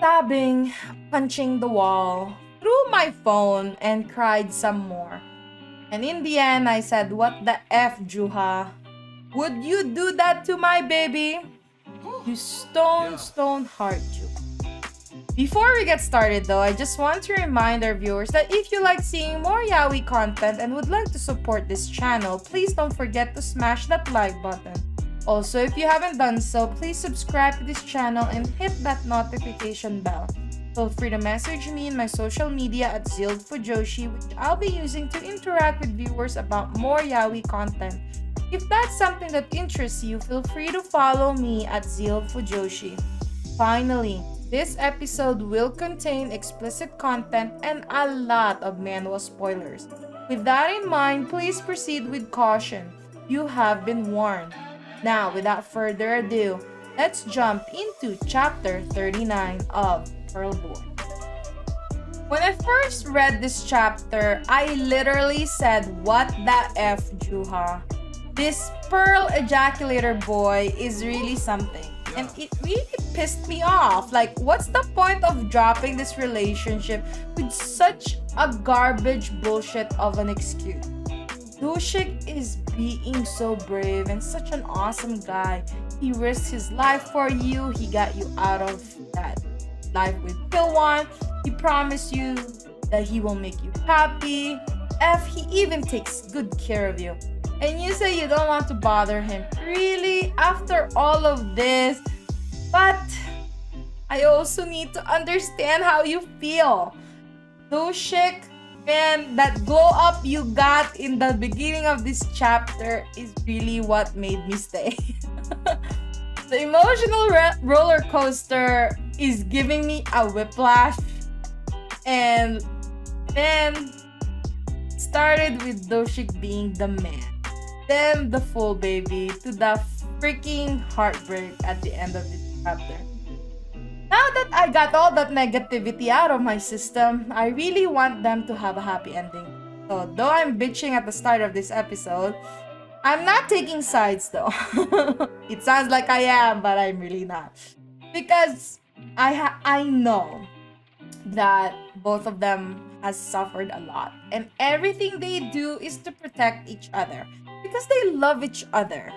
stabbing, punching the wall, threw my phone, and cried some more. And in the end, I said, "What the F, Juha? Would you do that to my baby? You stone heart, Juha." Before we get started though, I just want to remind our viewers that if you like seeing more yaoi content and would like to support this channel, please don't forget to smash that like button. Also, if you haven't done so, please subscribe to this channel and hit that notification bell. Feel free to message me in my social media at ZEALED FUJOSHI, which I'll be using to interact with viewers about more yaoi content. If that's something that interests you, feel free to follow me at ZEALED FUJOSHI. Finally, this episode will contain explicit content and a lot of manhwa spoilers. With that in mind, please proceed with caution. You have been warned. Now, without further ado, let's jump into chapter 39 of Pearl Boy. When I first read this chapter, I literally said, "What the F, Juha? This Pearl Ejaculator boy is really something." And it really pissed me off. Like, what's the point of dropping this relationship with such a garbage bullshit of an excuse? Dooshik is being so brave and such an awesome guy. He risked his life for you. He got you out of that life with Pilwan. He promised you that he will make you happy. He even takes good care of you. And you say you don't want to bother him. Really? After all of this? But I also need to understand how you feel. Dooshik, man, that glow up you got in the beginning of this chapter is really what made me stay. The emotional roller coaster is giving me a whiplash. And then started with Dooshik being the man. Then the full baby to the freaking heartbreak at the end of this chapter. Now that I got all that negativity out of my system, I really want them to have a happy ending. So though I'm bitching at the start of this episode, I'm not taking sides though. It sounds like I am, but I'm really not. Because I know that both of them has suffered a lot. And everything they do is to protect each other. Because they love each other.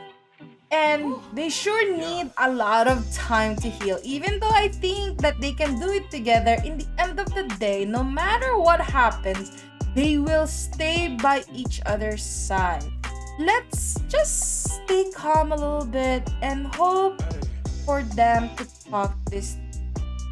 And they sure need a lot of time to heal. Even though I think that they can do it together, in the end of the day, no matter what happens, they will stay by each other's side. Let's just stay calm a little bit and hope for them to talk this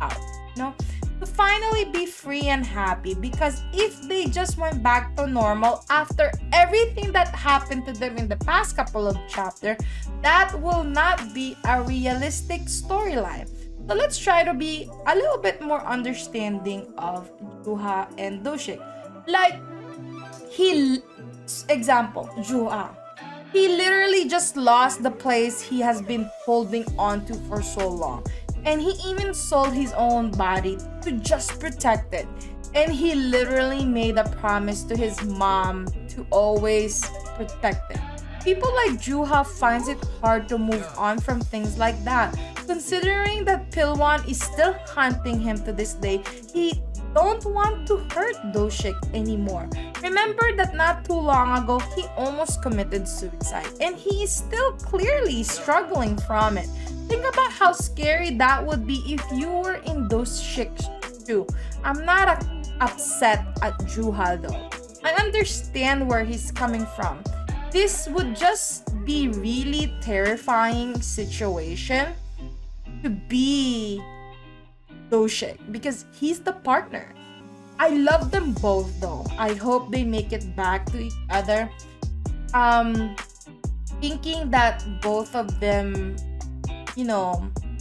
out. No? To finally be free and happy, because if they just went back to normal after everything that happened to them in the past couple of chapters, that will not be a realistic storyline. So let's try to be a little bit more understanding of Juha and Dooshik. Like, example, Juha. He literally just lost the place he has been holding on to for so long. And he even sold his own body to just protect it. And he literally made a promise to his mom to always protect it. People like Juha finds it hard to move on from things like that. Considering that Pilwan is still hunting him to this day, he don't want to hurt Dooshik anymore. Remember that not too long ago, he almost committed suicide. And he is still clearly struggling from it. Think about how scary that would be if you were in Dooshik's shoes. I'm not upset at Juha though. I understand where he's coming from. This would just be really terrifying situation to be Dooshik because he's the partner. I love them both though. I hope they make it back to each other. Thinking that both of them,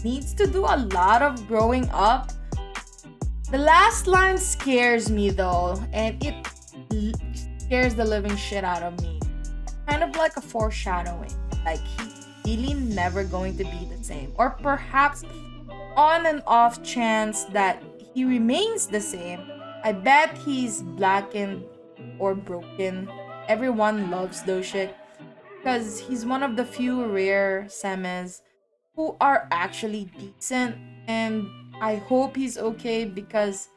needs to do a lot of growing up. The last line scares me though, and it scares the living shit out of me. Kind of like a foreshadowing, like he's really never going to be the same, or perhaps on and off chance that he remains the same. I bet he's blackened or broken. Everyone loves Dooshik because he's one of the few rare semes who are actually decent, and I hope he's okay because,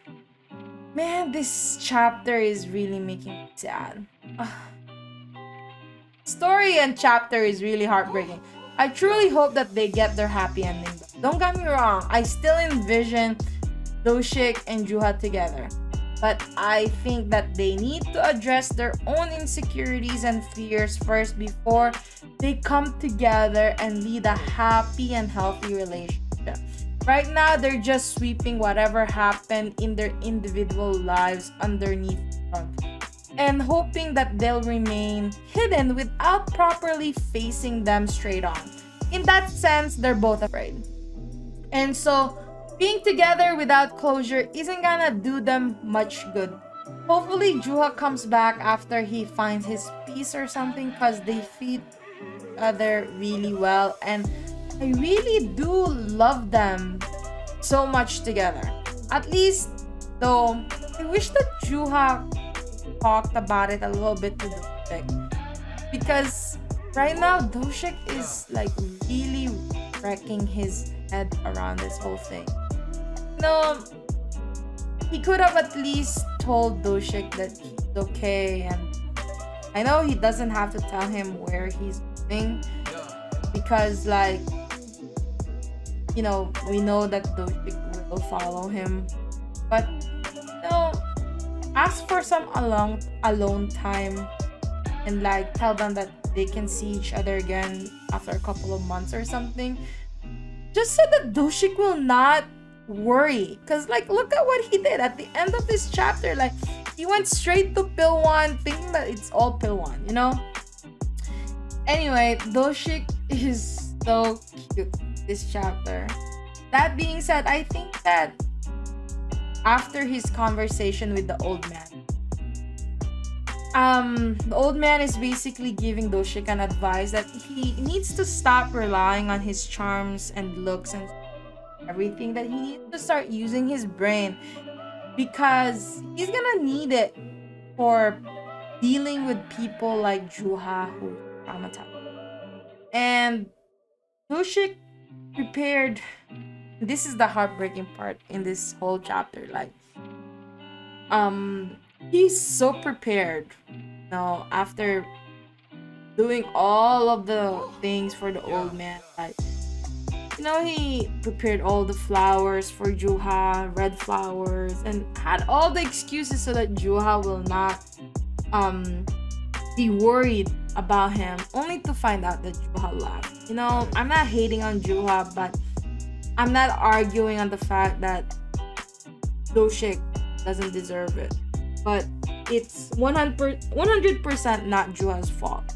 man, this chapter is really making me sad. Story and chapter is really heartbreaking. I truly hope that they get their happy ending. Don't get me wrong, I still envision Dooshik and Jooha together. But I think that they need to address their own insecurities and fears first before they come together and lead a happy and healthy relationship. Right now, they're just sweeping whatever happened in their individual lives underneath the rug and hoping that they'll remain hidden without properly facing them straight on. In that sense, they're both afraid. And so, being together without closure isn't gonna do them much good. Hopefully, Jooha comes back after he finds his peace or something because they fit each other really well. And I really do love them so much together. At least, though, I wish that Jooha talked about it a little bit to Dooshik. Because right now, Dooshik is like really wrecking his head around this whole thing. No, he could have at least told Dooshik that he's okay, and I know he doesn't have to tell him where he's going because, like, you know, we know that Dooshik will follow him, but you know, ask for some alone time and like tell them that they can see each other again after a couple of months or something, just so that Dooshik will not worry. Because like, look at what he did at the end of this chapter. Like, he went straight to pill 1 thinking that it's all pill 1, you know. Anyway, Dooshik is so cute this chapter. That being said, I think that after his conversation with the old man, the old man is basically giving Dooshik an advice that he needs to stop relying on his charms and looks and everything, that he needs to start using his brain because he's gonna need it for dealing with people like Jooha who traumatized. And Dooshik prepared. This is the heartbreaking part in this whole chapter. Like, he's so prepared, you know, after doing all of the things for the old man. Like, you know, he prepared all the flowers for Jooha, red flowers, and had all the excuses so that Jooha will not be worried about him, only to find out that Jooha left. You know, I'm not hating on Jooha, but I'm not arguing on the fact that Dooshik doesn't deserve it. But it's 100% not Jooha's fault.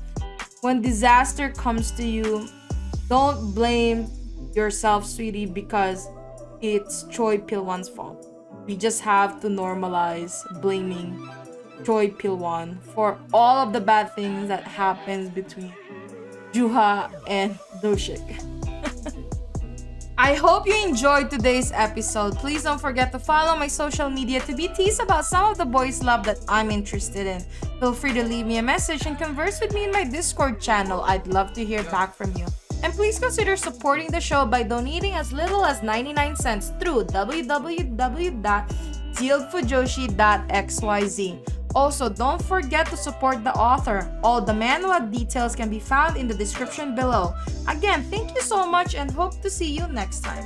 When disaster comes to you, don't blame yourself, sweetie, because it's Choi Pilwan's fault. We just have to normalize blaming Choi Pilwan for all of the bad things that happens between Jooha and Dooshik. I hope you enjoyed today's episode. Please don't forget to follow my social media to be teased about some of the boys' love that I'm interested in. Feel free to leave me a message and converse with me in my Discord channel. I'd love to hear back from you. And please consider supporting the show by donating as little as 99 cents through www.zealedfujoshi.xyz. Also, don't forget to support the author. All the manhwa details can be found in the description below. Again, thank you so much and hope to see you next time.